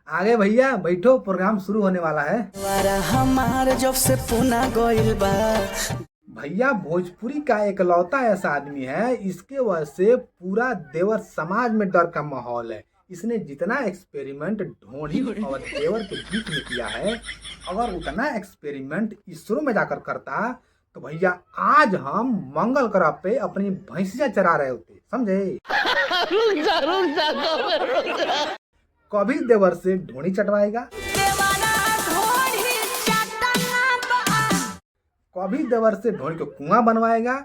आगे भैया बैठो, प्रोग्राम शुरू होने वाला है। हमार जब से पुना गइल बा। भैया भोजपुरी का एकलौता ऐसा आदमी है, इसके वजह से पूरा देवर समाज में डर का माहौल है। इसने जितना एक्सपेरिमेंट ढोंढी और देवर के बीच में किया है, अगर उतना एक्सपेरिमेंट इसरो में जाकर करता तो भैया आज हम मंगल ग्रह पे अपनी भैंसिया चरा रहे होते, समझे। कभी देवर से ढोंढी चटवाएगा, कभी देवर से ढोंढी को कुआं बनवाएगा,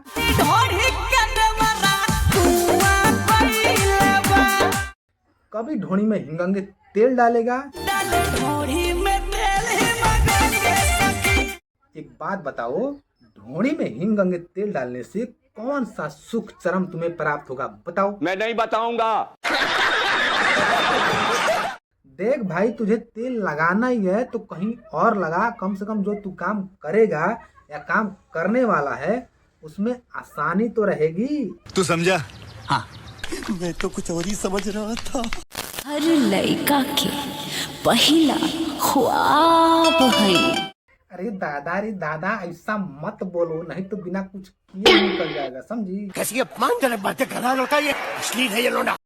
कभी ढोंढी में हिंगंगे तेल डालेगा। एक बात बताओ, ढोंढी में हिंगंगे तेल डालने से कौन सा सुख चरम तुम्हें प्राप्त होगा, बताओ। मैं नहीं बताऊंगा। देख भाई, तुझे तेल लगाना ही है तो कहीं और लगा। कम से कम जो तू काम करेगा या काम करने वाला है उसमें आसानी तो रहेगी। तू समझा? हाँ, मैं तो कुछ और ही समझ रहा था। हर लड़का के पहला ख्वाब है। अरे दादा ऐसा मत बोलो, नहीं तो बिना कुछ किए निकल जाएगा, समझी। कैसी अपमानजनक बातें कर रहा लड़का, ये अश्लील है ये लोना।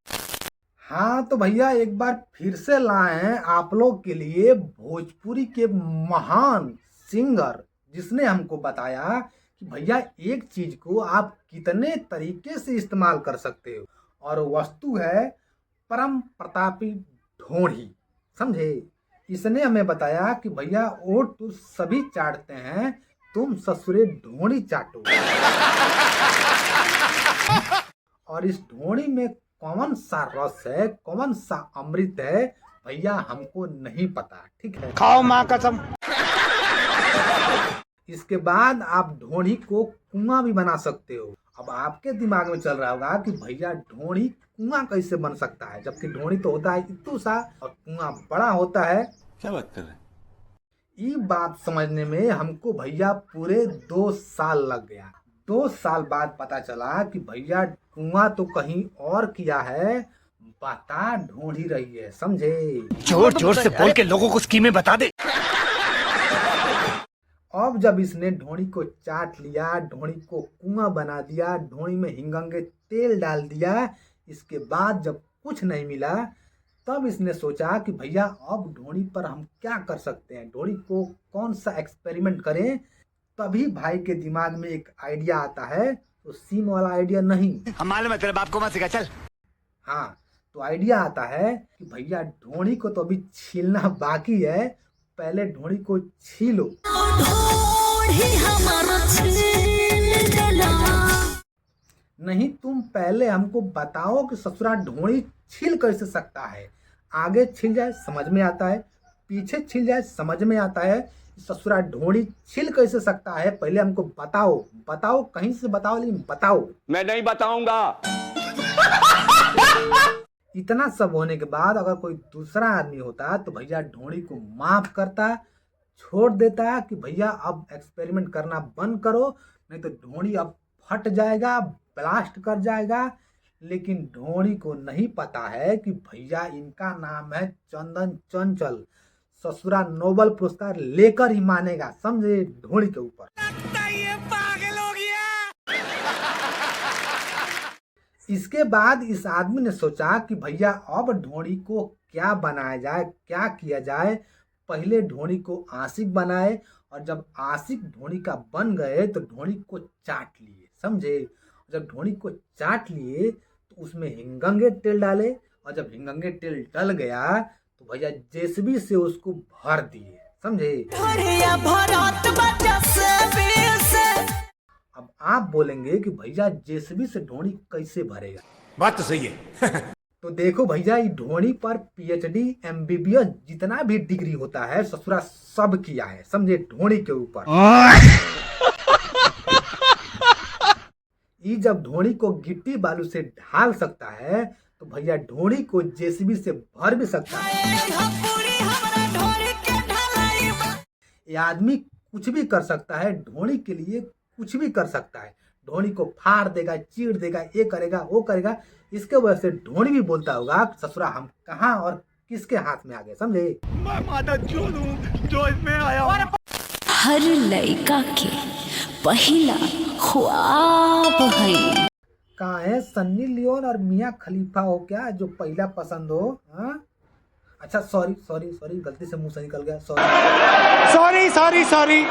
हाँ तो भैया एक बार फिर से लाए हैं आप लोग के लिए भोजपुरी के महान सिंगर, जिसने हमको बताया कि भैया एक चीज को आप कितने तरीके से इस्तेमाल कर सकते हो, और वस्तु है परम प्रतापी ढोंढी, समझे। इसने हमें बताया कि भैया ओट तो सभी चाटते हैं, तुम ससुरे ढोंढी चाटो। और इस ढोंढी में कौन सा रस है, कौन सा अमृत है, भैया हमको नहीं पता, ठीक है। खाओ माँ कसम। इसके बाद आप ढोंढी को कुआं भी बना सकते हो। अब आपके दिमाग में चल रहा होगा कि भैया ढोंढी कुआं कैसे बन सकता है, जबकि ढोंढी तो होता है इतू सा और कुआं बड़ा होता है। क्या बात कर रहे हैं? ये बात समझने में हमको भैया पूरे 2 साल लग गया। 2 साल बाद पता चला कि भैया कुआं तो कहीं और किया है, बता ढूंढ ही रही है, समझे। जोर जोर से बोल के लोगों को स्कीमें बता दे। अब जब इसने ढोंढी को चाट लिया, ढोंढी को कुआं बना दिया, ढोंढी में हिंगंगे तेल डाल दिया, इसके बाद जब कुछ नहीं मिला, तब इसने सोचा कि भैया अब ढोंढी पर हम क्या कर सकते हैं, ढोंढी को कौन सा एक्सपेरिमेंट करें। तभी भाई के दिमाग में एक आइडिया आता है, तो सीम वाला आइडिया नहीं। हम मालूम है तेरे बाप को मत सिखा, चल। हाँ, तो आइडिया आता है कि भैया ढोंढी को तो अभी छीलना बाकी है, पहले ढोंढी को छीलो। नहीं, तुम पहले हमको बताओ कि ससुरा ढोंढी छील कैसे सकता है। आगे छिल जाए समझ में आता है, पीछे छिल जाए समझ में आता है, ससुरा ढोंढी छिल कैसे सकता है, पहले हमको बताओ। बताओ, कहीं से बताओ, लेकिन बताओ। मैं नहीं बताऊंगा। इतना सब होने के बाद अगर कोई दूसरा आदमी होता तो भैया ढोंढी को माफ करता, छोड़ देता कि भैया अब एक्सपेरिमेंट करना बंद करो, नहीं तो ढोंढी अब फट जाएगा, ब्लास्ट कर जाएगा। लेकिन ढोंढी को नहीं पता है कि भैया इनका नाम है चंदन चंचल, ससुरा नोबेल पुरस्कार लेकर ही मानेगा, समझे, ढोंढी के ऊपर। पागल हो गया। इसके बाद इस आदमी ने सोचा कि भैया अब ढोंढी को क्या बनाया जाए, क्या किया जाए। पहले ढोंढी को आशिक बनाए, और जब आशिक ढोंढी का बन गए तो ढोंढी को चाट लिए, समझे। जब ढोंढी को चाट लिए तो उसमें हिंगंगे तेल डाले, और जब हिंगंगे तेल डल गया तो भैया जेसीबी से उसको भर दिए, समझे। अब आप बोलेंगे कि भैया जेसीबी से ढोंढी कैसे भरेगा, बात तो सही है। तो देखो भैया, ये ढोंढी पर पीएचडी एमबीबीएस जितना भी डिग्री होता है ससुरा सब किया है, समझे, ढोंढी के ऊपर। ये जब ढोंढी को गिट्टी बालू से ढाल सकता है तो भैया ढोंढी को जेसीबी से भर भी सकता है। ये आदमी कुछ भी कर सकता है, ढोंढी के लिए कुछ भी कर सकता है। ढोंढी को फाड़ देगा, चीर देगा, ये करेगा, वो करेगा। इसके वजह से ढोंढी भी बोलता होगा ससुरा हम कहाँ और किसके हाथ में आ गए, समझे? मैं माता चोद हूँ जो इसमें आया हूँ। हर लड़का के पहला ख्वाब है। कहाँ है सन्नी लियोन और मियाँ खलीफा हो क्या जो पहला पसंद हो? हाँ, अच्छा सॉरी सॉरी सॉरी, गलती से मुंह से निकल गया, सॉरी। Sorry sorry sorry.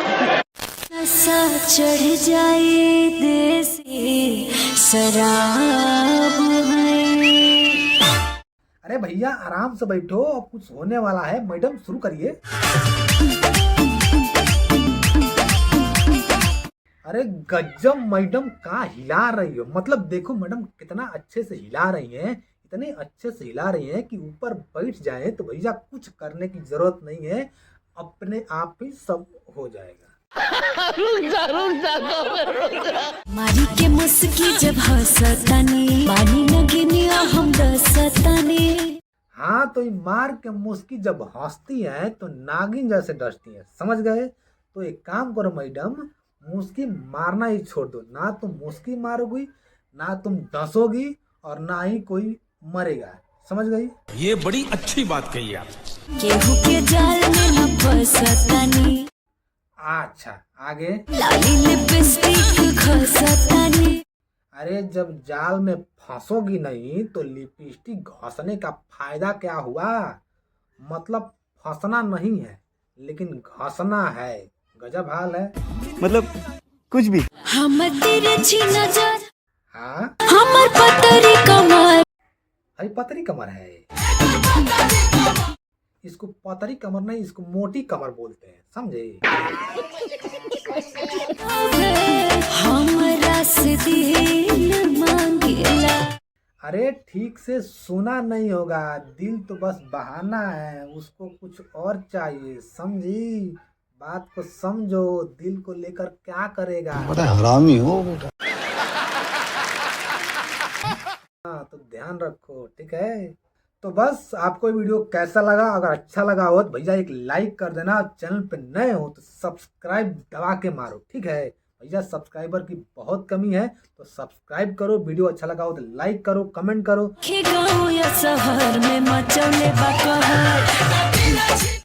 नशा चढ़ जाए देसी शराब है। अरे भैया आराम से बैठो, अब कुछ होने वाला है। मैडम शुरू करिए। अरे गजब मैडम, कहाँ हिला रही हो? मतलब देखो मैडम कितना अच्छे से हिला रही हैं, इतने अच्छे से हिला रही हैं कि ऊपर बैठ जाए तो भैया कुछ करने की जरूरत नहीं है, अपने आप ही सब हो जाएगा। मारी के मुस्की जब हंसतानी, मानी नगिनिया हम दसतानी। हाँ तो ये मार के मुस्की जब हंसती है तो नागिन जैसे डसती है, समझ गए? तो एक काम करो मैडम, मुस्की मारना ही छोड़ दो। ना तुम मुस्की मारोगी, ना तुम डसोगी, और ना ही कोई मरेगा, समझ गई? ये बड़ी अच्छी बात कही आप। केहू के जाल में न फंसतानी, अच्छा आगे। लाली लिपस्टिक घसतानी। अरे जब जाल में फंसोगी नहीं तो लिपस्टिक घसने का फायदा क्या हुआ? मतलब फंसना नहीं है लेकिन घसना है। गजब हाल है। मतलब कुछ भी। हम तेरे छी नजर, हाँ हमर पतरी कमर। अरे पतरी कमर है, इसको पतरी कमर नहीं, इसको मोटी कमर बोलते हैं, समझे? हमरा से दिल मांगेला। अरे ठीक से सुना नहीं होगा, दिल तो बस बहाना है, उसको कुछ और चाहिए, समझी? बात को समझो, दिल को लेकर क्या करेगा? बड़ा हरामी हो बेटा। हाँ तो ध्यान रखो, ठीक है? तो बस आपको ये वीडियो कैसा लगा? अगर अच्छा लगा हो तो भैया एक लाइक कर देना, चैनल पे नए हो तो सब्सक्राइब दबा के मारो, ठीक है? भैया सब्सक्राइबर की बहुत कमी है, तो सब्सक्राइब करो। वीडियो अच्छा लगा हो तो लाइक करो, कमेंट करो। गाँव या शहर में मचौले बा कहर।